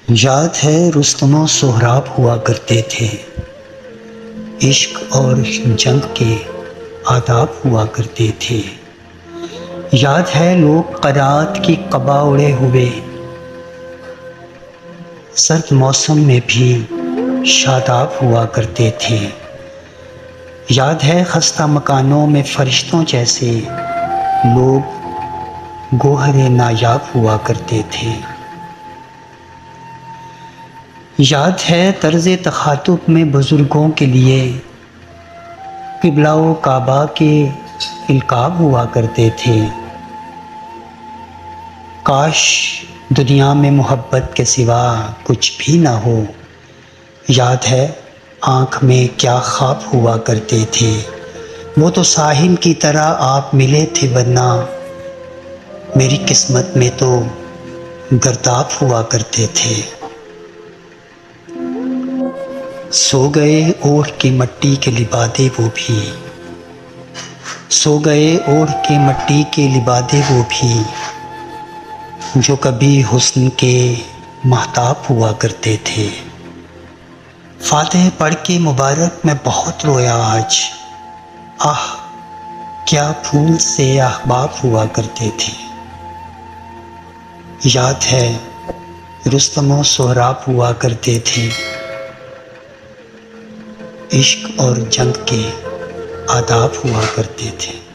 یاد ہے رستم و سہراب ہوا کرتے تھے، عشق اور جنگ کے آداب ہوا کرتے تھے۔ یاد ہے لوگ قناعت کی قبا اڑے ہوئے سرد موسم میں بھی شاداب ہوا کرتے تھے۔ یاد ہے خستہ مکانوں میں فرشتوں جیسے لوگ گوہر نایاب ہوا کرتے تھے۔ یاد ہے طرز تخاطب میں بزرگوں کے لیے قبلہ و کعبہ کے القاب ہوا کرتے تھے۔ کاش دنیا میں محبت کے سوا کچھ بھی نہ ہو۔ یاد ہے آنکھ میں کیا خواب ہوا کرتے تھے، وہ تو ساحل کی طرح آپ ملے تھے، ورنہ میری قسمت میں تو گرداب ہوا کرتے تھے۔ سو گئے اوڑھ کے مٹی کے لبادے وہ بھی، سو گئے اوڑھ کے مٹی کے لبادے وہ بھی، جو کبھی حسن کے مہتاب ہوا کرتے تھے۔ فاتحہ پڑھ کے مبارک میں بہت رویا آج، آہ کیا پھول سے احباب ہوا کرتے تھے۔ یاد ہے رستم و سہراب ہوا کرتے تھے، عشق اور جنگ کے آداب ہوا کرتے تھے۔